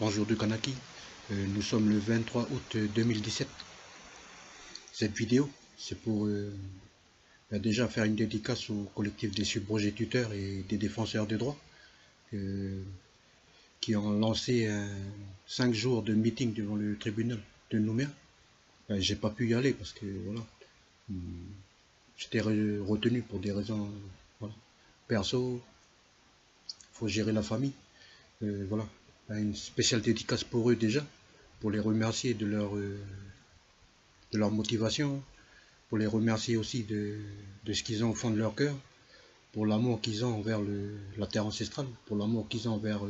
Bonjour de Kanaki, nous sommes le 23 août 2017. Cette vidéo, c'est pour déjà faire une dédicace au collectif des subrogés-tuteurs et des défenseurs des droits qui ont lancé 5 jours de meeting devant le tribunal de Nouméa. J'ai pas pu y aller parce que voilà, j'étais retenu pour des raisons voilà, perso, faut gérer la famille. Voilà, une spéciale dédicace pour eux déjà, pour les remercier de leur motivation, pour les remercier aussi de ce qu'ils ont au fond de leur cœur, pour l'amour qu'ils ont envers la terre ancestrale, pour l'amour qu'ils ont envers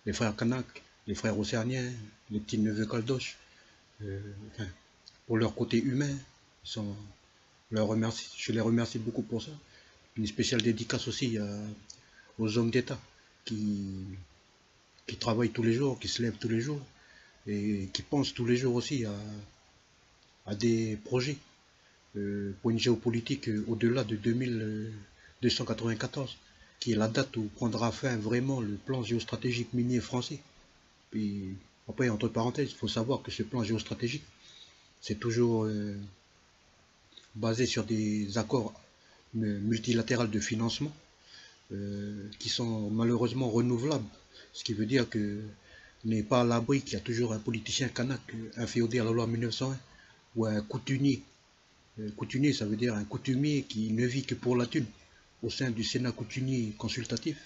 les frères Kanak, les frères océaniens, les petits neveux Caldoche, enfin, pour leur côté humain. Je les remercie beaucoup pour ça. Une spéciale dédicace aussi aux hommes d'État qui travaillent tous les jours, qui se lèvent tous les jours et qui pensent tous les jours aussi à des projets pour une géopolitique au-delà de 2294, qui est la date où prendra fin vraiment le plan géostratégique minier français. Puis après, entre parenthèses, il faut savoir que ce plan géostratégique, c'est toujours basé sur des accords multilatéraux de financement qui sont malheureusement renouvelables. Ce qui veut dire que n'est pas à l'abri qu'il y a toujours un politicien kanak inféodé à la loi 1901 ou un coutumier. Coutumier, ça veut dire un coutumier qui ne vit que pour la thune au sein du Sénat coutumier consultatif,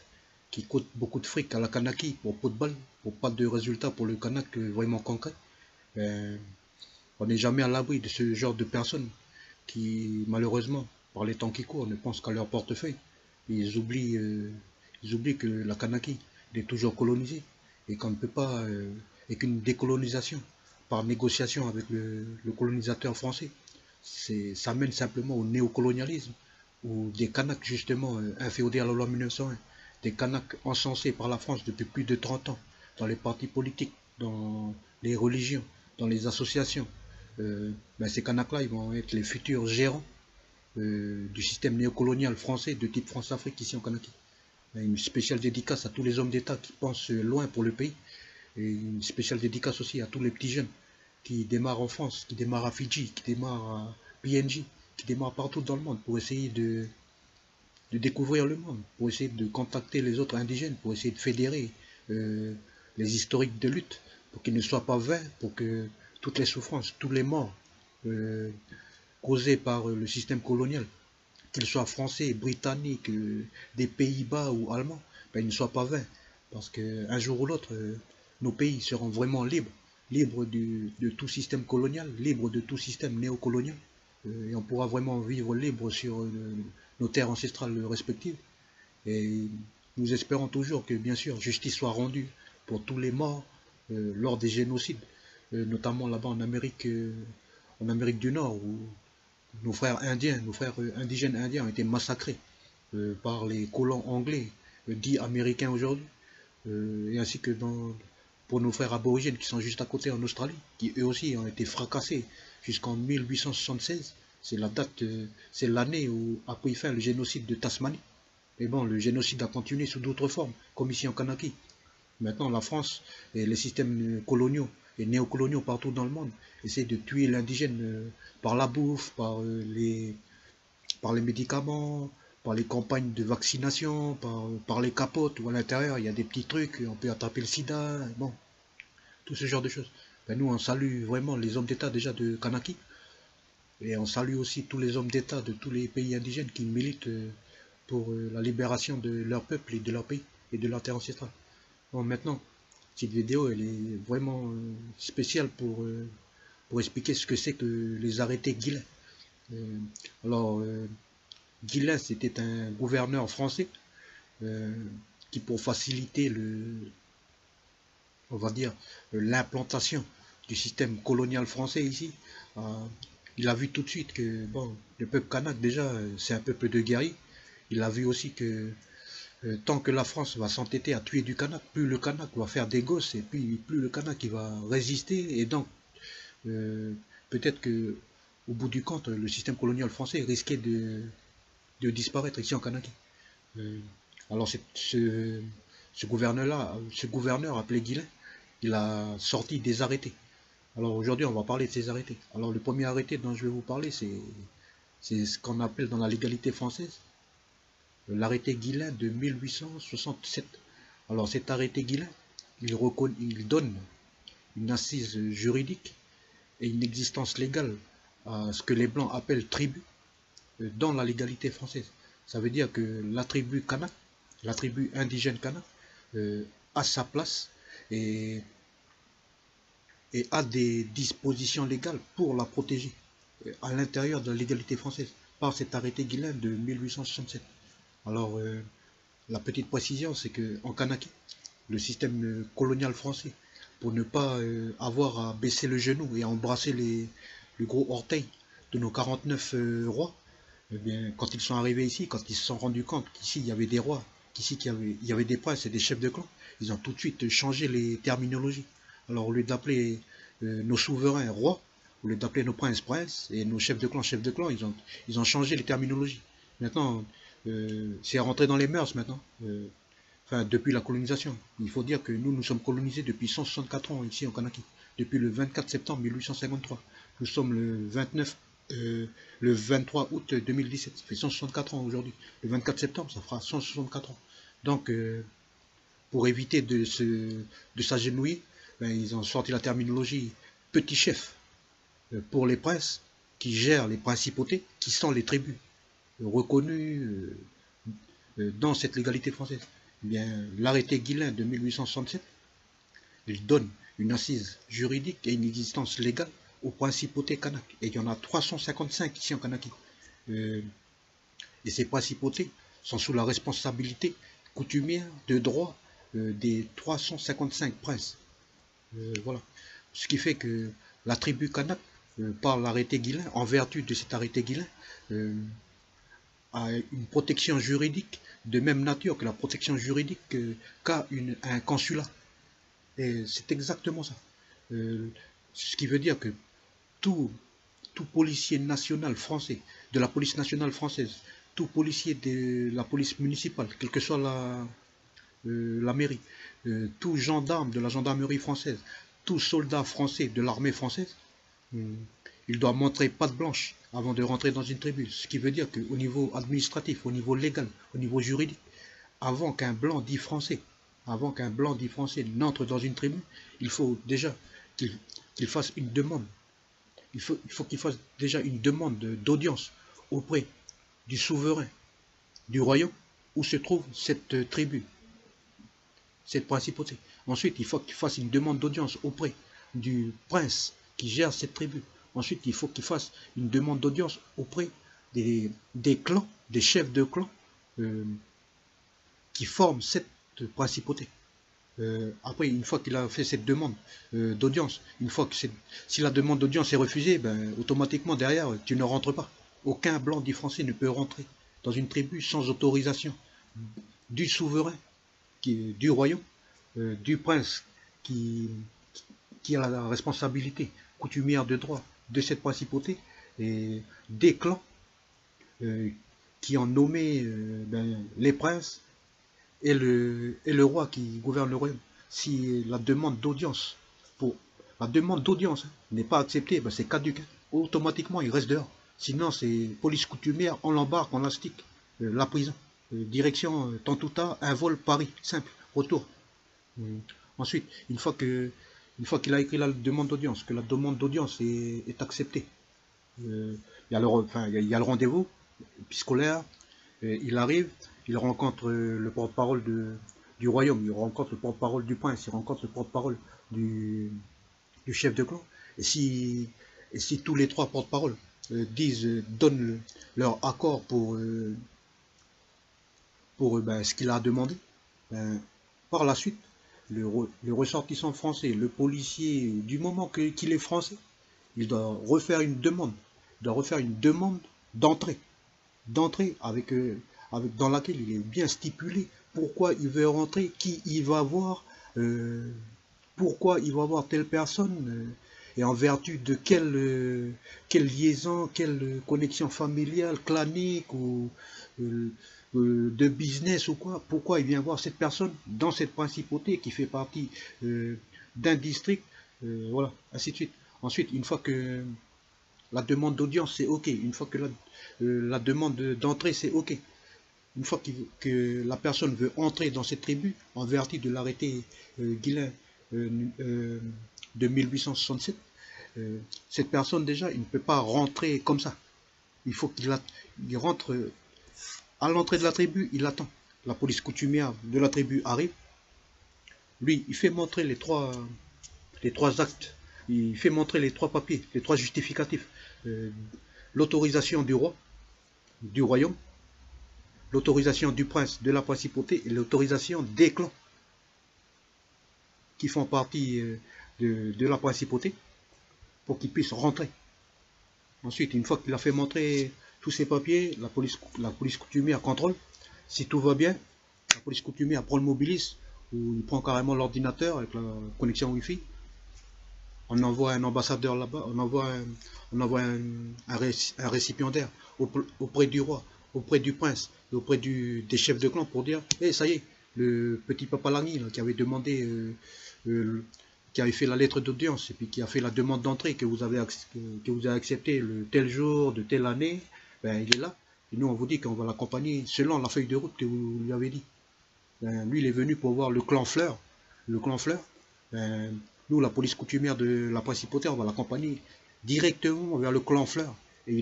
qui coûte beaucoup de fric à la Kanaki pour pot de balle, pour pas de résultats pour le Kanak vraiment concret. On n'est jamais à l'abri de ce genre de personnes qui, malheureusement, par les temps qui courent, ne pensent qu'à leur portefeuille. Ils oublient que la Kanaki est toujours colonisée et qu'on ne peut pas, et qu'une décolonisation par négociation avec le colonisateur français, ça mène simplement au néocolonialisme, où des Kanaks justement inféodés à la loi 1901, des Kanaks encensés par la France depuis plus de 30 ans, dans les partis politiques, dans les religions, dans les associations, ces Kanaks-là, ils vont être les futurs gérants du système néocolonial français de type France-Afrique ici en Kanaki. Une spéciale dédicace à tous les hommes d'État qui pensent loin pour le pays, et une spéciale dédicace aussi à tous les petits jeunes qui démarrent en France, qui démarrent à Fidji, qui démarrent à PNJ, qui démarrent partout dans le monde pour essayer de découvrir le monde, pour essayer de contacter les autres indigènes, pour essayer de fédérer les historiques de lutte, pour qu'ils ne soient pas vains, pour que toutes les souffrances, tous les morts causés par le système colonial, qu'ils soient français, britanniques, des Pays-Bas ou allemands, ils ne soient pas vains. Parce qu'un jour ou l'autre, nos pays seront vraiment libres de tout système colonial, libres de tout système néocolonial. Et on pourra vraiment vivre libre sur nos terres ancestrales respectives. Et nous espérons toujours que, bien sûr, justice soit rendue pour tous les morts lors des génocides, notamment là-bas en Amérique du Nord, où nos frères indiens, nos frères indigènes indiens ont été massacrés par les colons anglais, dits américains aujourd'hui, et ainsi que pour nos frères aborigènes qui sont juste à côté en Australie, qui eux aussi ont été fracassés jusqu'en 1876. C'est la date, c'est l'année où a pris fin le génocide de Tasmanie. Mais bon, le génocide a continué sous d'autres formes, comme ici en Kanaki. Maintenant, la France et les systèmes coloniaux et néocoloniaux partout dans le monde essaient de tuer l'indigène par la bouffe, par les médicaments, par les campagnes de vaccination, par les capotes, où à l'intérieur il y a des petits trucs, on peut attraper le sida, bon, tout ce genre de choses. Nous, on salue vraiment les hommes d'État déjà de Kanaki, et on salue aussi tous les hommes d'État de tous les pays indigènes qui militent pour la libération de leur peuple et de leur pays et de leur terre ancestrale. Bon, maintenant, cette vidéo, elle est vraiment spéciale pour expliquer ce que c'est que les arrêtés Guillain. Alors, Guillain, c'était un gouverneur français qui, pour faciliter on va dire, l'implantation du système colonial français ici, il a vu tout de suite que bon, le peuple kanak, déjà, c'est un peuple de guerriers. Il a vu aussi que tant que la France va s'entêter à tuer du kanak, plus le kanak va faire des gosses, et puis plus le kanak il va résister, et donc peut-être que au bout du compte, le système colonial français risquait de disparaître ici en Kanaki. Alors ce gouverneur appelé Guillain, il a sorti des arrêtés. Alors aujourd'hui, on va parler de ces arrêtés. Alors le premier arrêté dont je vais vous parler, c'est ce qu'on appelle dans la légalité française l'arrêté Guillain de 1867. Alors cet arrêté Guillain, il donne une assise juridique et une existence légale à ce que les Blancs appellent tribu dans la légalité française. Ça veut dire que la tribu Kanak, la tribu indigène Kanak, a sa place et a des dispositions légales pour la protéger à l'intérieur de la légalité française par cet arrêté Guillain de 1867. Alors, la petite précision, c'est qu'en Kanaki, le système colonial français, pour ne pas avoir à baisser le genou et à embrasser le gros orteil de nos 49 rois, eh bien, quand ils sont arrivés ici, quand ils se sont rendus compte qu'ici il y avait des rois, qu'ici il y avait des princes et des chefs de clan, ils ont tout de suite changé les terminologies. Alors, au lieu d'appeler nos souverains rois, au lieu d'appeler nos princes princes et nos chefs de clan, ils ont changé les terminologies. Maintenant, c'est rentré dans les mœurs maintenant, enfin depuis la colonisation. Il faut dire que nous sommes colonisés depuis 164 ans ici en Kanaki, depuis le 24 septembre 1853. Nous sommes le 23 août 2017, ça fait 164 ans aujourd'hui. Le 24 septembre, ça fera 164 ans. Donc, pour éviter de s'agenouiller, ben, ils ont sorti la terminologie petit chef pour les princes qui gèrent les principautés, qui sont les tribus reconnues dans cette légalité française. Eh bien, l'arrêté Guillain de 1867, il donne une assise juridique et une existence légale aux principautés kanak. Et il y en a 355 ici en Kanaki. Et ces principautés sont sous la responsabilité coutumière de droit des 355 princes. Voilà. Ce qui fait que la tribu kanak, par l'arrêté Guillain, en vertu de cet arrêté Guillain, a une protection juridique de même nature que la protection juridique qu'a un consulat. Et c'est exactement ça. Ce qui veut dire que tout policier national français, de la police nationale française, tout policier de la police municipale, quelle que soit la mairie, tout gendarme de la gendarmerie française, tout soldat français de l'armée française, il doit montrer patte blanche avant de rentrer dans une tribu. Ce qui veut dire qu'au niveau administratif, au niveau légal, au niveau juridique, avant qu'un blanc dit français n'entre dans une tribu, il faut déjà qu'il fasse une demande. Il faut qu'il fasse déjà une demande d'audience auprès du souverain du royaume où se trouve cette tribu, cette principauté. Ensuite, il faut qu'il fasse une demande d'audience auprès du prince qui gère cette tribu. Ensuite, il faut qu'il fasse une demande d'audience auprès des clans, des chefs de clans qui forment cette principauté. Après, une fois qu'il a fait cette demande d'audience, si la demande d'audience est refusée, ben, automatiquement derrière, tu ne rentres pas. Aucun blanc dit français ne peut rentrer dans une tribu sans autorisation du souverain, du royaume, du prince qui a la responsabilité coutumière de droit de cette principauté, et des clans qui ont nommé les princes et le roi qui gouverne le royaume. Si la demande d'audience n'est pas acceptée, ben c'est caduc. Automatiquement, il reste dehors. Sinon, c'est police coutumière, on l'embarque, on l'astique, la prison. Direction Tantouta, un vol Paris, simple, retour. Ensuite, une fois qu'il a écrit la demande d'audience, que la demande d'audience est acceptée, il y a le rendez-vous scolaire, il arrive, il rencontre le porte-parole du royaume, il rencontre le porte-parole du prince, il rencontre le porte-parole du chef de clan. Et si tous les trois porte-paroles donnent leur accord pour ce qu'il a demandé, par la suite, le ressortissant français, le policier, du moment qu'il est français, il doit refaire une demande. Il doit refaire une demande d'entrée dans laquelle il est bien stipulé pourquoi il veut rentrer, qui il va voir, pourquoi il va voir telle personne, et en vertu de quelle liaison, quelle connexion familiale, clanique ou de business ou quoi, pourquoi il vient voir cette personne dans cette principauté qui fait partie d'un district, voilà, ainsi de suite. Ensuite, une fois que la demande d'audience c'est OK, une fois que la demande d'entrée c'est OK, une fois que la personne veut entrer dans cette tribu, en vertu de l'arrêté Guillain de 1867, cette personne déjà, il ne peut pas rentrer comme ça. Il faut qu'il rentre à l'entrée de la tribu, il attend. La police coutumière de la tribu arrive. Lui, il fait montrer les trois actes. Il fait montrer les trois papiers, les trois justificatifs. L'autorisation du roi, du royaume, l'autorisation du prince, de la principauté et l'autorisation des clans qui font partie de la principauté pour qu'ils puissent rentrer. Ensuite, une fois qu'il a fait montrer tous ces papiers, la police coutumière contrôle. Si tout va bien, la police coutumière prend le mobilis ou il prend carrément l'ordinateur avec la connexion Wi-Fi. On envoie un ambassadeur là-bas, on envoie un récipiendaire auprès du roi, auprès du prince, et auprès des chefs de clan pour dire hey, ça y est, le petit Papa Lagny qui avait demandé, qui avait fait la lettre d'audience et puis qui a fait la demande d'entrée que vous avez accepté le tel jour de telle année, ben, il est là. Et nous on vous dit qu'on va l'accompagner selon la feuille de route que vous lui avez dit. Ben, lui il est venu pour voir le clan Fleur. Le clan Fleur, ben, nous, la police coutumière de la principauté, on va l'accompagner directement vers le clan Fleur. Et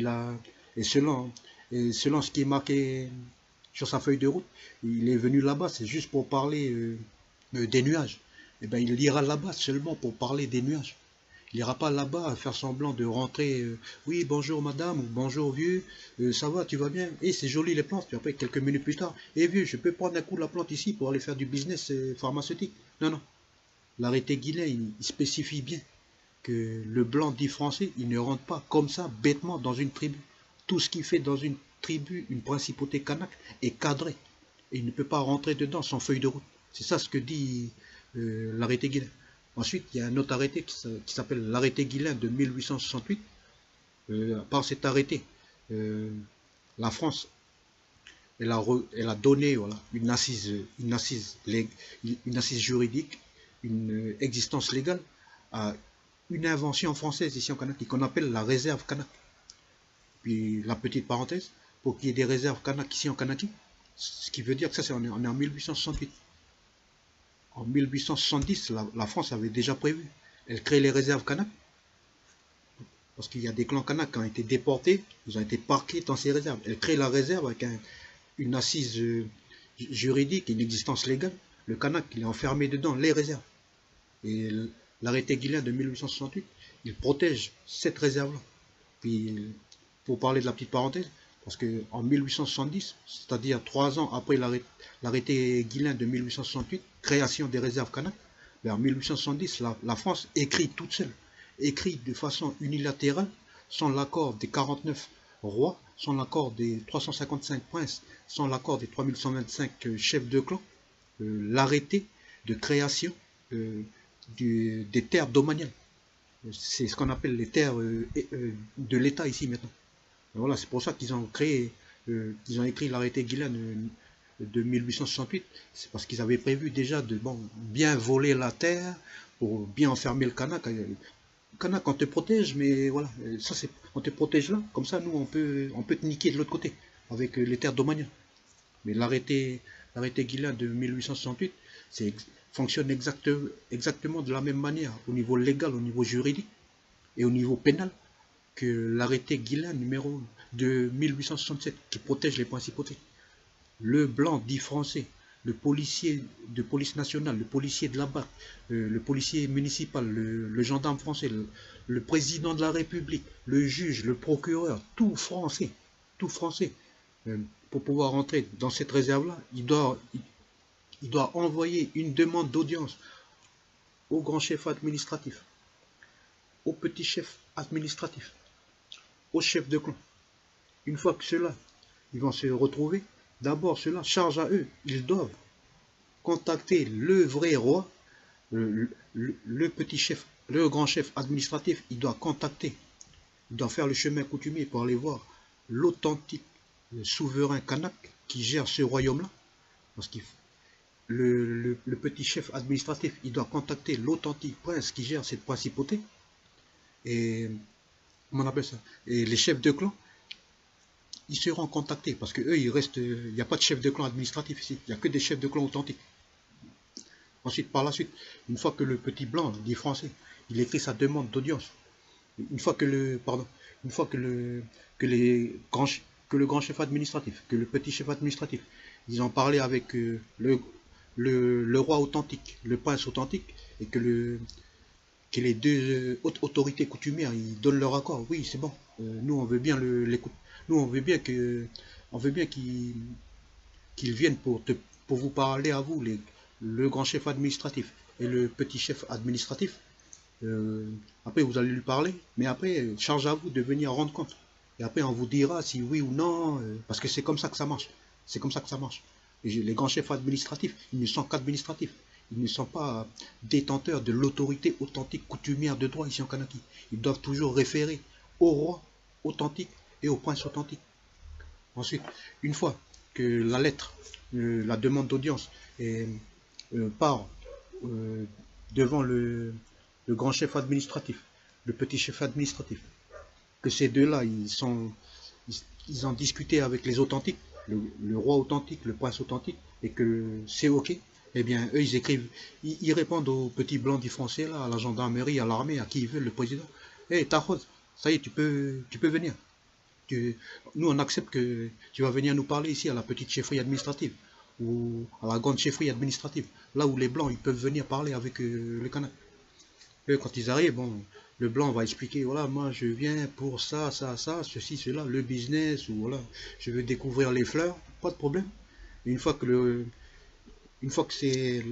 selon ce qui est marqué sur sa feuille de route, il est venu là-bas, c'est juste pour parler des nuages. Et ben, il ira là-bas seulement pour parler des nuages. Il n'ira pas là-bas à faire semblant de rentrer, oui, bonjour madame, ou bonjour vieux, ça va, tu vas bien, et c'est joli les plantes, puis après, quelques minutes plus tard, et vieux, je peux prendre un coup de la plante ici pour aller faire du business pharmaceutique. Non, non. L'arrêté Guillain, il spécifie bien que le blanc dit français, il ne rentre pas comme ça, bêtement, dans une tribu. Tout ce qui fait dans une tribu, une principauté kanak, est cadré. Et il ne peut pas rentrer dedans sans feuille de route. C'est ça ce que dit l'arrêté Guillain. Ensuite, il y a un autre arrêté qui s'appelle l'arrêté Guillain de 1868. Par cet arrêté, la France, elle a donné voilà, une assise juridique, une existence légale à une invention française ici en Kanak qu'on appelle la réserve Kanak. Puis la petite parenthèse, pour qu'il y ait des réserves Kanak ici en Kanaki, ce qui veut dire que ça c'est on est en 1868. En 1870, la France avait déjà prévu. Elle crée les réserves Kanak parce qu'il y a des clans Kanak qui ont été déportés, ils ont été parqués dans ces réserves. Elle crée la réserve avec une assise juridique, une existence légale. Le Kanak, il est enfermé dedans, les réserves. Et l'arrêté Guillain de 1868, il protège cette réserve-là. Puis, pour parler de la petite parenthèse, parce qu'en 1870, c'est-à-dire 3 ans après l'arrêté Guillain de 1868, création des réserves Kanak, en 1870, la France écrit toute seule, écrit de façon unilatérale, sans l'accord des 49 rois, sans l'accord des 355 princes, sans l'accord des 3125 chefs de clan, l'arrêté de création des terres domaniales. C'est ce qu'on appelle les terres de l'État ici maintenant. Et voilà, c'est pour ça qu'ils ont créé, qu'ils ont écrit l'arrêté Guillain de 1868. C'est parce qu'ils avaient prévu déjà de bien voler la terre pour bien enfermer le Kanak. Le Kanak, on te protège, mais voilà, ça c'est, on te protège là, comme ça nous on peut te niquer de l'autre côté avec les terres domaniales. Mais l'arrêté Guillain de 1868, fonctionne exactement de la même manière au niveau légal, au niveau juridique et au niveau pénal que l'arrêté Guillain numéro de 1867 qui protège les principautés. Le blanc dit français, le policier de police nationale, le policier de la BAC, le policier municipal, le gendarme français, le président de la République, le juge, le procureur, tout français, pour pouvoir entrer dans cette réserve-là, il doit envoyer une demande d'audience au grand chef administratif, au petit chef administratif, au chef de clan. Une fois que ceux-là, ils vont se retrouver, d'abord ceux-là, charge à eux, ils doivent contacter le vrai roi, le petit chef, le grand chef administratif, il doit contacter, il doit faire le chemin coutumier pour aller voir l'authentique souverain kanak qui gère ce royaume-là, parce qu'il le petit chef administratif, il doit contacter l'authentique prince qui gère cette principauté. Et comment on appelle ça? Et les chefs de clan, ils seront contactés parce que eux, ils restent. Il n'y a pas de chef de clan administratif ici. Il n'y a que des chefs de clan authentiques. Ensuite, par la suite, une fois que le petit blanc, dit français, il écrit sa demande d'audience, une fois que une fois que le grand chef administratif, que le petit chef administratif, ils ont parlé avec le roi authentique, le prince authentique, et que les deux autorités coutumières, ils donnent leur accord. Oui, c'est bon. Nous, on veut bien l'écouter. Nous, on veut bien qu'ils viennent pour vous parler à vous, le grand chef administratif et le petit chef administratif. Après, vous allez lui parler, mais après, charge à vous de venir rendre compte. Et après, on vous dira si oui ou non, parce que c'est comme ça que ça marche. C'est comme ça que ça marche. Les grands chefs administratifs, ils ne sont qu'administratifs. Ils ne sont pas détenteurs de l'autorité authentique coutumière de droit ici en Kanaki. Ils doivent toujours référer au roi authentique et au prince authentique. Ensuite, une fois que la lettre, la demande d'audience part devant le grand chef administratif, le petit chef administratif, que ces deux-là, ils ont discuté avec les authentiques, le roi authentique, le prince authentique, et que c'est ok, eh bien, eux, ils écrivent, ils répondent aux petits blancs du français, là, à la gendarmerie, à l'armée, à qui ils veulent, le président. Hé, Tahod, ça y est, tu peux venir. Nous, on accepte que tu vas venir nous parler ici à la petite chefferie administrative, ou à la grande chefferie administrative, là où les blancs, ils peuvent venir parler avec les Kanaks. Eux, quand ils arrivent, bon, le blanc va expliquer, voilà, moi je viens pour ça, ça, ça, ceci, cela, le business, ou voilà, je veux découvrir les fleurs, pas de problème. Une fois que c'est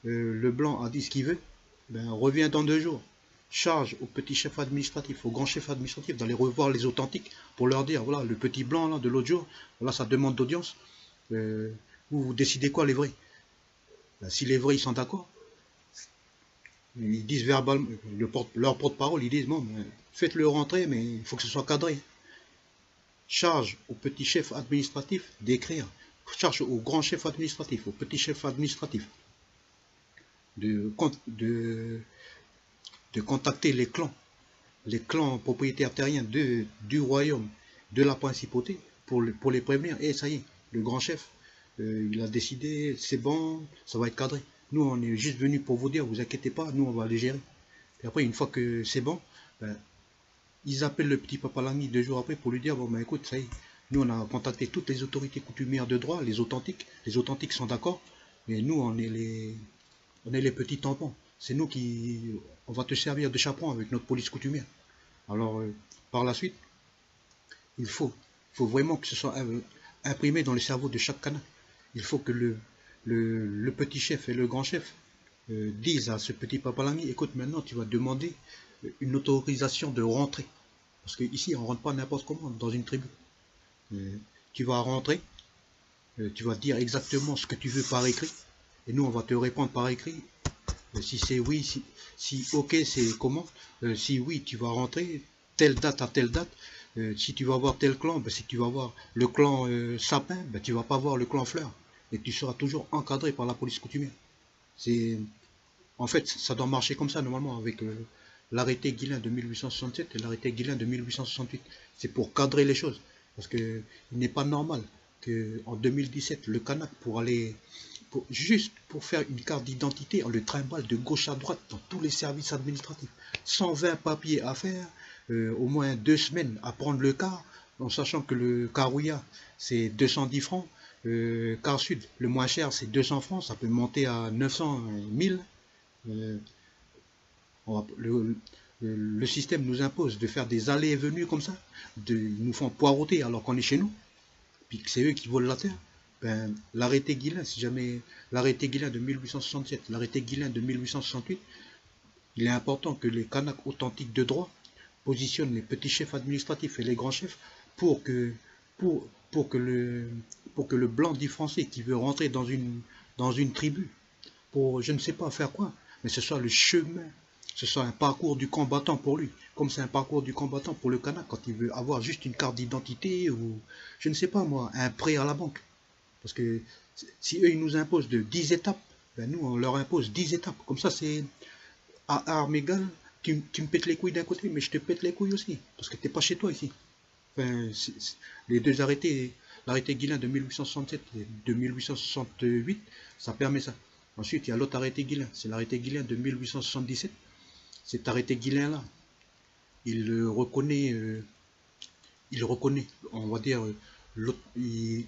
le blanc a dit ce qu'il veut, ben, revient dans 2 jours. Charge au petit chef administratif, au grand chef administratif d'aller revoir les authentiques pour leur dire, voilà, le petit blanc là, de l'autre jour, voilà sa demande d'audience, vous décidez quoi les vrais? Ben, si les vrais ils sont d'accord, ils disent verbalement, leur porte-parole, ils disent, bon, ben, faites-le rentrer, mais il faut que ce soit cadré. Charge au petit chef administratif d'écrire, charge au grand chef administratif, au petit chef administratif, de contacter les clans propriétaires terriens du royaume, de la principauté, pour les prévenir. Et ça y est, le grand chef, il a décidé, c'est bon, ça va être cadré. Nous, on est juste venu pour vous dire, vous inquiétez pas, nous, on va les gérer. Et après, une fois que c'est bon, ben, ils appellent le petit Papalani 2 jours après pour lui dire, bon, ben écoute, ça y est, nous, on a contacté toutes les autorités coutumières de droit, les authentiques sont d'accord, mais nous, on est les petits tampons. C'est nous on va te servir de chaperon avec notre police coutumière. Alors, par la suite, il faut vraiment que ce soit imprimé dans le cerveau de chaque Kanak. Il faut que le petit chef et le grand chef disent à ce petit Papalani, écoute, maintenant tu vas demander une autorisation de rentrer. Parce qu'ici, on ne rentre pas n'importe comment dans une tribu. Tu vas rentrer, tu vas dire exactement ce que tu veux par écrit, et nous on va te répondre par écrit. Si c'est oui, si ok, c'est comment. Si oui, tu vas rentrer telle date à telle date. Si tu vas voir tel clan, ben, si tu vas voir le clan sapin, ben, tu vas pas voir le clan fleur. Et tu seras toujours encadré par la police coutumière. En fait, ça doit marcher comme ça normalement avec l'arrêté Guillain de 1867 et l'arrêté Guillain de 1868. C'est pour cadrer les choses. Parce que il n'est pas normal qu'en 2017, le Kanak, juste pour faire une carte d'identité, on le trimballe de gauche à droite dans tous les services administratifs. 120 papiers à faire, au moins 2 semaines à prendre le car, en sachant que le carouilla, c'est 210 francs. Car sud, le moins cher, c'est 200 francs, ça peut monter à 900, 1000. Le système nous impose de faire des allées et venues comme ça, ils nous font poireauter alors qu'on est chez nous, puis que c'est eux qui volent la terre. Ben, l'arrêté Guillain, si jamais l'arrêté Guillain de 1867, l'arrêté Guillain de 1868, il est important que les Kanaks authentiques de droit positionnent les petits chefs administratifs et les grands chefs pour que le blanc dit français qui veut rentrer dans une tribu, pour je ne sais pas faire quoi, mais ce soit le chemin, ce soit un parcours du combattant pour lui, comme c'est un parcours du combattant pour le Kanak quand il veut avoir juste une carte d'identité ou, je ne sais pas moi, un prêt à la banque. Parce que Si eux, ils nous imposent de 10 étapes, ben nous, on leur impose 10 étapes. Comme ça, c'est à armes égales, tu me pètes les couilles d'un côté, mais je te pète les couilles aussi. Parce que t'es pas chez toi ici. Enfin, les deux arrêtés, l'arrêté Guillain de 1867 et de 1868, ça permet ça. Ensuite, il y a l'autre arrêté Guillain, c'est l'arrêté Guillain de 1877. Cet arrêté Guillain-là, il reconnaît, on va dire, il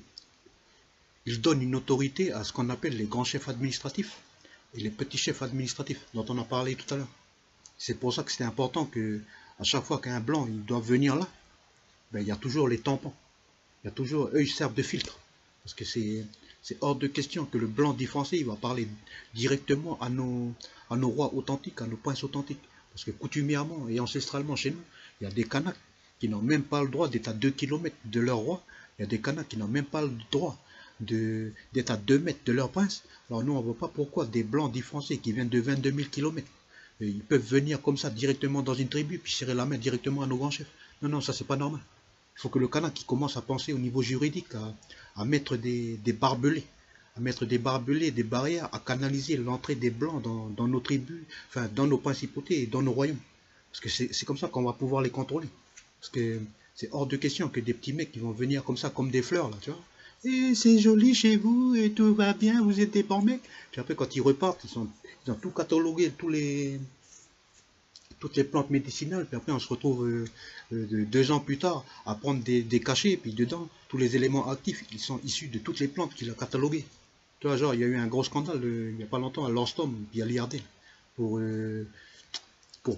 donne une autorité à ce qu'on appelle les grands chefs administratifs et les petits chefs administratifs, dont on a parlé tout à l'heure. C'est pour ça que c'était important que, à chaque fois qu'un blanc il doit venir là, ben, il y a toujours les tampons. Il y a toujours, eux, ils servent de filtre. Parce que c'est hors de question que le blanc dit français, il va parler directement à nos rois authentiques, à nos princes authentiques. Parce que coutumièrement et ancestralement chez nous, il y a des Kanaks qui n'ont même pas le droit d'être à 2 km de leur roi. Il y a des Kanaks qui n'ont même pas le droit d'être à 2 mètres de leur prince. Alors nous, on ne voit pas pourquoi des blancs dits français qui viennent de 22 000 km, ils peuvent venir comme ça directement dans une tribu, puis serrer la main directement à nos grands chefs. Non, non, ça c'est pas normal. Il faut que le Kanak qui commence à penser au niveau juridique, à mettre des barbelés, des barrières, à canaliser l'entrée des Blancs dans nos tribus, enfin dans nos principautés et dans nos royaumes. Parce que c'est comme ça qu'on va pouvoir les contrôler. Parce que c'est hors de question que des petits mecs qui vont venir comme ça, comme des fleurs, là, tu vois. Et c'est joli chez vous, et tout va bien, vous êtes des bons mecs. Puis après, quand ils repartent, ils ont tout catalogué, toutes les plantes médicinales, puis après on se retrouve 2 ans plus tard à prendre des cachets, et puis dedans, tous les éléments actifs, ils sont issus de toutes les plantes qu'il a cataloguées. Tu vois, genre, il y a eu un gros scandale il n'y a pas longtemps à Lorstom, puis à l'IRD, pour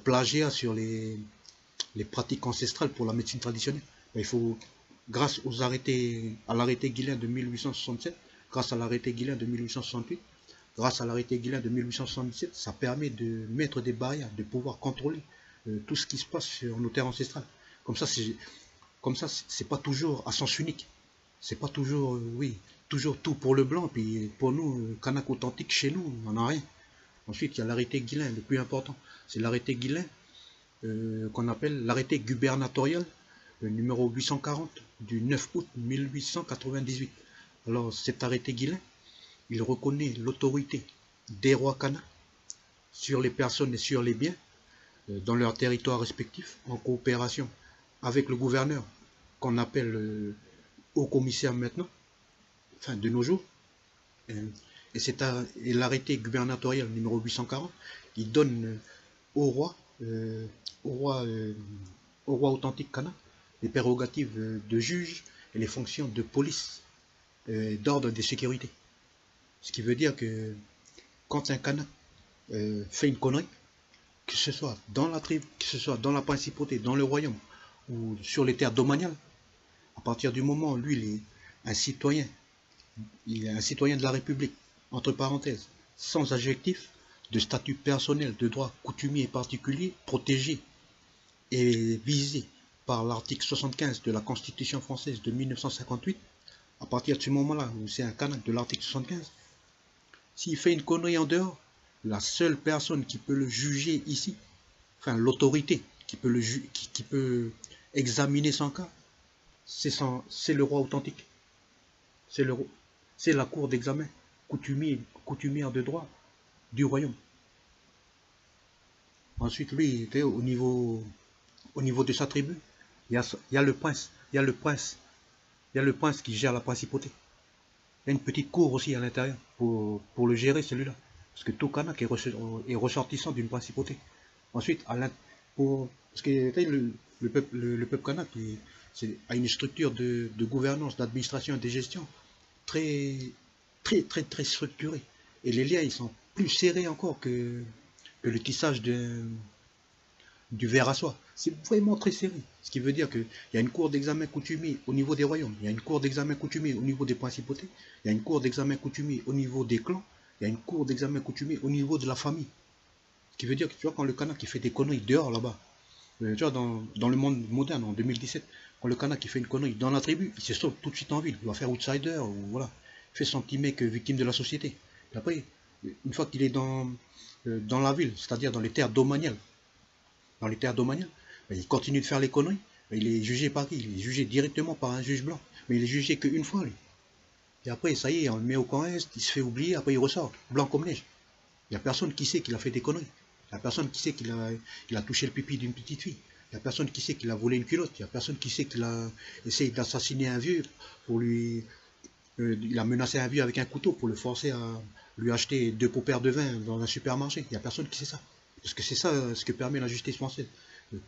plagiat sur les pratiques ancestrales pour la médecine traditionnelle. Ben, il faut, grâce à l'arrêté Guillain de 1867, grâce à l'arrêté Guillain de 1868, grâce à l'arrêté Guillain de 1877, ça permet de mettre des barrières, de pouvoir contrôler tout ce qui se passe sur nos terres ancestrales. Comme ça, c'est pas toujours à sens unique. C'est pas toujours, oui, toujours tout pour le blanc, puis pour nous, Kanak authentique chez nous, on n'en a rien. Ensuite, il y a l'arrêté Guillain, le plus important. C'est l'arrêté Guillain qu'on appelle l'arrêté gubernatorial numéro 840 du 9 août 1898. Alors, cet arrêté Guillain, il reconnaît l'autorité des rois Kanaks sur les personnes et sur les biens dans leurs territoires respectifs, en coopération avec le gouverneur, qu'on appelle haut commissaire maintenant, enfin de nos jours. Et l'arrêté gubernatorial numéro 840, il donne au roi authentique Kanak les prérogatives de juge et les fonctions de police, d'ordre de sécurité. Ce qui veut dire que quand un Kanak fait une connerie, que ce soit dans la tribu, que ce soit dans la principauté, dans le royaume ou sur les terres domaniales, à partir du moment où lui il est un citoyen, de la République, entre parenthèses, sans adjectif, de statut personnel, de droit coutumier et particulier, protégé et visé par l'article 75 de la Constitution française de 1958, à partir de ce moment-là où c'est un Kanak de l'article 75, s'il fait une connerie en dehors, la seule personne qui peut le juger ici, enfin l'autorité qui peut examiner son cas, c'est le roi authentique. C'est la cour d'examen coutumière de droit du royaume. Ensuite, lui, au niveau de sa tribu, il y a le prince, qui gère la principauté. Il y a une petite cour aussi à l'intérieur pour le gérer, celui-là. Parce que tout Kanak est ressortissant d'une principauté. Ensuite, parce que le peuple Kanak a une structure de gouvernance, d'administration et de gestion très, très, très, très structurée. Et les liens, ils sont plus serrés encore que le tissage du verre à soie. C'est vraiment très serré. Ce qui veut dire qu'il y a une cour d'examen coutumier au niveau des royaumes, il y a une cour d'examen coutumier au niveau des principautés, il y a une cour d'examen coutumier au niveau des clans, il y a une cour d'examen coutumier au niveau de la famille. Ce qui veut dire que tu vois, quand le Kanak qui fait des conneries dehors là-bas, tu vois, dans le monde moderne, en 2017, quand le Kanak qui fait une connerie dans la tribu, il se sauve tout de suite en ville, il va faire outsider, ou voilà, il fait son petit mec victime de la société. Et après, une fois qu'il est dans la ville, c'est-à-dire dans les terres domaniales, ben, il continue de faire les conneries, ben, il est jugé par qui? Il est jugé directement par un juge blanc, mais il est jugé qu'une fois, lui. Et après, ça y est, on le met au camp Est, il se fait oublier, après il ressort, blanc comme neige. Il n'y a personne qui sait qu'il a fait des conneries. Il n'y a personne qui sait qu'il a touché le pipi d'une petite fille. Il n'y a personne qui sait qu'il a volé une culotte. Il n'y a personne qui sait qu'il a essayé d'assassiner un vieux pour lui... il a menacé un vieux avec un couteau pour le forcer à lui acheter 2 paupières de vin dans un supermarché. Il n'y a personne qui sait ça. Parce que c'est ça ce que permet la justice française.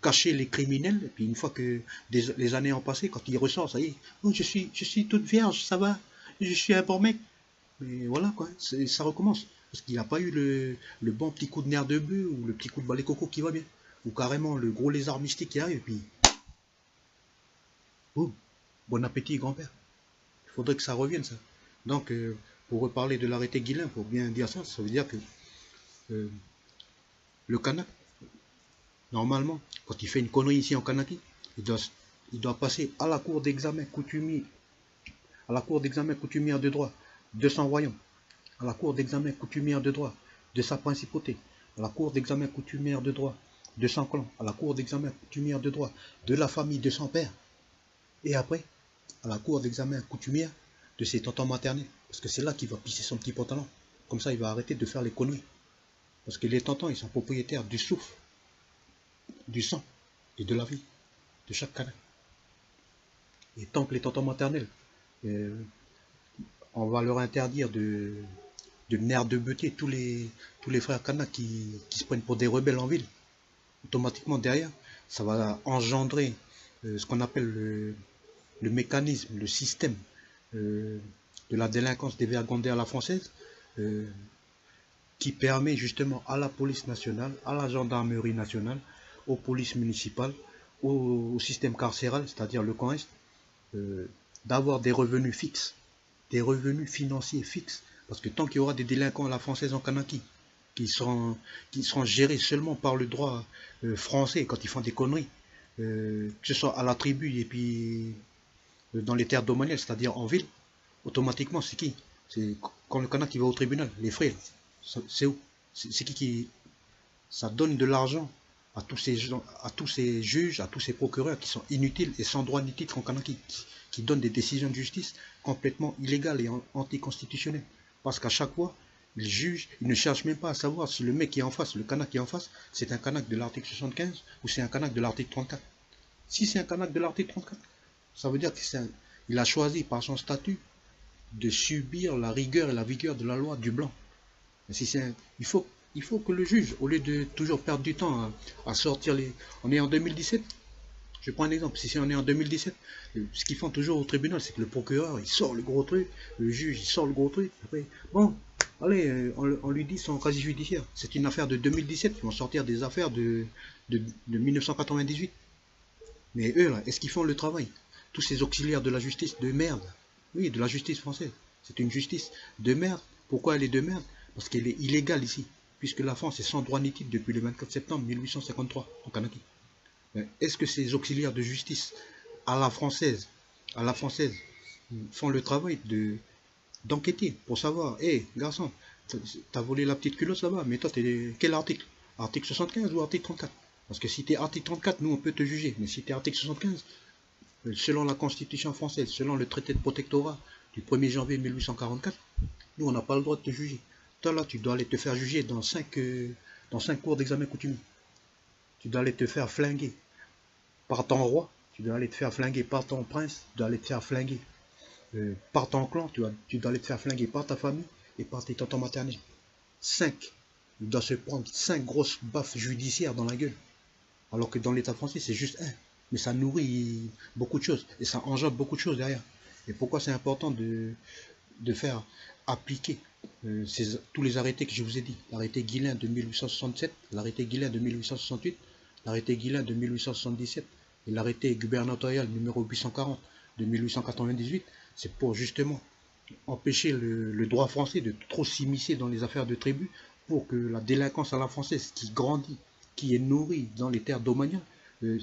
Cacher les criminels, et puis une fois que les années ont passé, quand ils ressortent, ça y est, oh, je suis toute vierge, ça va, je suis un bon mec. Mais voilà quoi, ça recommence. Parce qu'il n'a pas eu le bon petit coup de nerf de bœuf ou le petit coup de balai coco qui va bien. Ou carrément le gros lézard mystique qui arrive, et puis boum, bon appétit grand-père. Il faudrait que ça revienne ça. Donc pour reparler de l'arrêté Guillain, pour bien dire ça, ça veut dire que le Kanak, normalement, quand il fait une connerie ici en Kanaki, il doit passer à la cour d'examen coutumier, à la cour d'examen coutumière de droit de son royaume, à la cour d'examen coutumière de droit de sa principauté, à la cour d'examen coutumière de droit de son clan, à la cour d'examen coutumière de droit de la famille de son père, et après, à la cour d'examen coutumière de ses tontons maternels, parce que c'est là qu'il va pisser son petit pantalon. Comme ça, il va arrêter de faire les conneries. Parce que les tontons, ils sont propriétaires du souffle, du sang et de la vie de chaque Kanak. Et tant que les tontons maternels, on va leur interdire de nerfs de beuter tous les frères Kanak qui se prennent pour des rebelles en ville, automatiquement derrière, ça va engendrer ce qu'on appelle le mécanisme, le système de la délinquance dévergondée à la française, qui permet justement à la police nationale, à la gendarmerie nationale, aux polices municipales, au système carcéral, c'est-à-dire le camp Est, d'avoir des revenus fixes, des revenus financiers fixes. Parce que tant qu'il y aura des délinquants à la française en Kanaki, qui seront gérés seulement par le droit français quand ils font des conneries, que ce soit à la tribu et puis dans les terres domaniales, c'est-à-dire en ville, automatiquement c'est qui? C'est quand le Kanak va au tribunal, les frères, c'est où? C'est qui ça donne de l'argent à tous ces gens, à tous ces juges, à tous ces procureurs qui sont inutiles et sans droit ni titre en Kanaki, qui donnent des décisions de justice complètement illégales et anticonstitutionnelles. Parce qu'à chaque fois, ils jugent, ils ne cherchent même pas à savoir si le mec qui est en face, le Kanak qui est en face, c'est un Kanak de l'article 75 ou c'est un Kanak de l'article 34. Si c'est un Kanak de l'article 34, ça veut dire qu'il a choisi par son statut de subir la rigueur et la vigueur de la loi du blanc. Mais si il faut que le juge, au lieu de toujours perdre du temps à sortir les... On est en 2017, je prends un exemple, si on est en 2017, ce qu'ils font toujours au tribunal, c'est que le procureur, il sort le gros truc, le juge, il sort le gros truc, après, bon, allez, on lui dit son casier judiciaire. C'est une affaire de 2017, ils vont sortir des affaires de 1998. Mais eux, là, est-ce qu'ils font le travail? Tous ces auxiliaires de la justice de merde, oui, de la justice française, c'est une justice de merde. Pourquoi elle est de merde? Parce qu'elle est illégale ici, puisque la France est sans droit ni titre depuis le 24 septembre 1853 en Kanaki. Est-ce que ces auxiliaires de justice à la française font le travail d'enquêter pour savoir, hé garçon, t'as volé la petite culotte là-bas, mais toi t'es quel article? Article 75 ou article 34? Parce que si t'es article 34, nous on peut te juger, mais si t'es article 75, selon la Constitution française, selon le traité de protectorat du 1er janvier 1844, nous on n'a pas le droit de te juger. Toi là, tu dois aller te faire juger dans 5 cours d'examen coutumier. Tu dois aller te faire flinguer par ton roi, tu dois aller te faire flinguer par ton prince, tu dois aller te faire flinguer par ton clan, tu dois aller te faire flinguer par ta famille et par tes tontons maternels. 5. Il doit se prendre 5 grosses baffes judiciaires dans la gueule. Alors que dans l'État français, c'est juste un. Mais ça nourrit beaucoup de choses. Et ça engendre beaucoup de choses derrière. Et pourquoi c'est important de faire appliquer tous les arrêtés que je vous ai dit. L'arrêté Guillain de 1867, l'arrêté Guillain de 1868, l'arrêté Guillain de 1877 et l'arrêté gubernatorial numéro 840 de 1898. C'est pour justement empêcher le droit français de trop s'immiscer dans les affaires de tribu, pour que la délinquance à la française qui grandit, qui est nourrie dans les terres domaniales,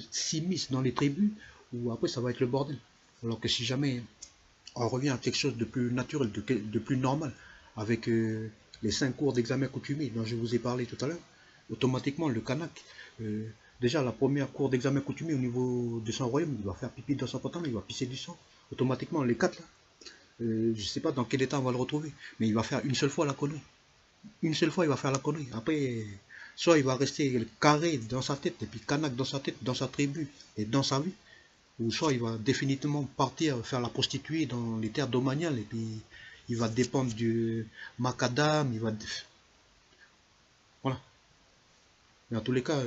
s'immisce dans les tribus, où après ça va être le bordel. Alors que si jamais on revient à quelque chose de plus naturel, de plus normal, avec les 5 cours d'examen coutumier dont je vous ai parlé tout à l'heure, automatiquement le Kanak, déjà la première cour d'examen coutumier au niveau de son royaume, il va faire pipi dans son pantalon, il va pisser du sang. Automatiquement les 4 là, je ne sais pas dans quel état on va le retrouver, mais il va faire une seule fois la connerie. Une seule fois, il va faire la connerie. Après, soit il va rester carré dans sa tête, et puis Kanak dans sa tête, dans sa tribu et dans sa vie, ou soit il va définitivement partir faire la prostituée dans les terres domaniales, et puis il va dépendre du macadam, il va... Voilà. Mais en tous les cas,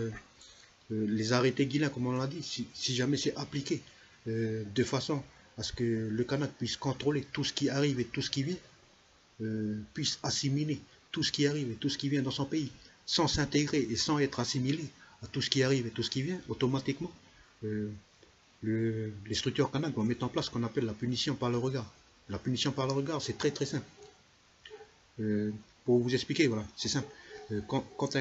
les arrêtés Guillain, comme on l'a dit, si jamais c'est appliqué de façon à ce que le Kanak puisse contrôler tout ce qui arrive et tout ce qui vient, puisse assimiler tout ce qui arrive et tout ce qui vient dans son pays, sans s'intégrer et sans être assimilé à tout ce qui arrive et tout ce qui vient, automatiquement, les structures kanak vont mettre en place ce qu'on appelle la punition par le regard. La punition par le regard, c'est très très simple. Pour vous expliquer, voilà, c'est simple. Quand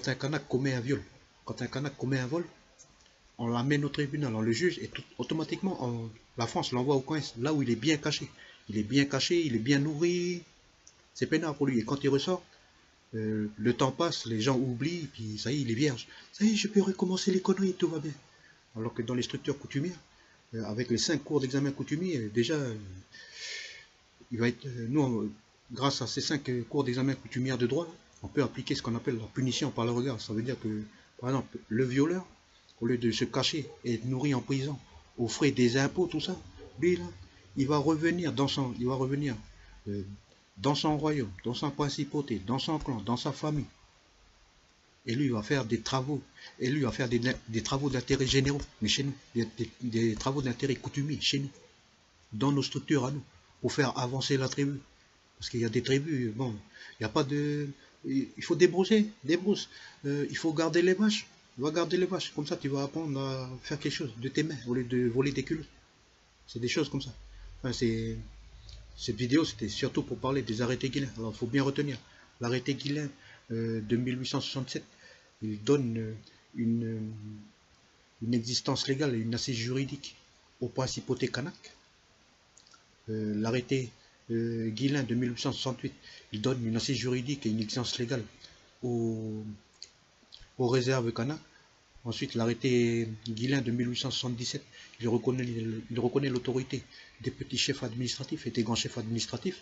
un kanak commet un viol, quand un kanak commet un vol, on l'amène au tribunal, on le juge et automatiquement la France l'envoie au coin, là où il est bien caché. Il est bien caché, il est bien nourri, c'est peinard pour lui. Et quand il ressort, le temps passe, les gens oublient, puis ça y est, il est vierge. Ça y est, je peux recommencer les conneries, tout va bien. Alors que dans les structures coutumières, avec les 5 cours d'examen coutumier, déjà, il va être, nous, grâce à ces 5 cours d'examen coutumière de droit, on peut appliquer ce qu'on appelle la punition par le regard. Ça veut dire que, par exemple, le violeur, au lieu de se cacher et être nourri en prison, aux frais des impôts, tout ça, lui, là, il va revenir dans son royaume, dans sa principauté, dans son clan, dans sa famille. Et lui, il va faire des travaux. Et lui, il va faire des travaux d'intérêt généraux, mais chez nous. Des travaux d'intérêt coutumier, chez nous. Dans nos structures à nous. Pour faire avancer la tribu. Parce qu'il y a des tribus, bon, il n'y a pas de... Il faut débrousser, débrousse. Il faut garder les vaches. Va garder les vaches. Comme ça, tu vas apprendre à faire quelque chose de tes mains, au lieu de voler des culottes. C'est des choses comme ça. Enfin, cette vidéo, c'était surtout pour parler des arrêtés Guillain. Alors, il faut bien retenir. L'arrêté Guillain de 1867, il donne une existence légale et une assise juridique aux principautés kanak. L'arrêté Guillain de 1868, il donne une assise juridique et une existence légale aux réserves kanak. Ensuite, l'arrêté Guillain de 1877, il reconnaît l'autorité des petits chefs administratifs et des grands chefs administratifs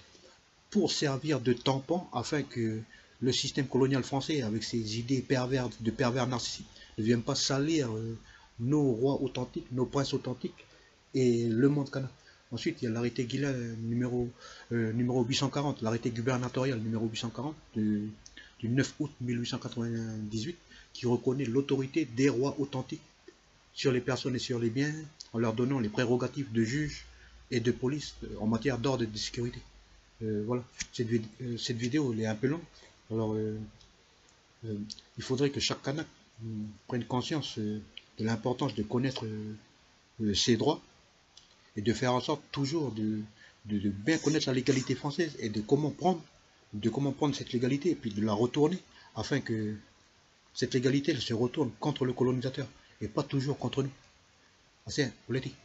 pour servir de tampon afin que le système colonial français, avec ses idées de pervers narcissiques, ne vienne pas salir nos rois authentiques, nos princes authentiques et le monde kanak. Ensuite, il y a l'arrêté Guillain numéro 840, l'arrêté gubernatorial numéro 840 du 9 août 1898, qui reconnaît l'autorité des rois authentiques sur les personnes et sur les biens, en leur donnant les prérogatives de juge et de police en matière d'ordre et de sécurité. Voilà, cette vidéo elle est un peu longue, alors il faudrait que chaque kanak prenne conscience de l'importance de connaître ses droits et de faire en sorte toujours de bien connaître la légalité française et de comment prendre cette légalité et puis de la retourner afin que cette légalité elle se retourne contre le colonisateur et pas toujours contre nous. Assez, vous l'avez dit.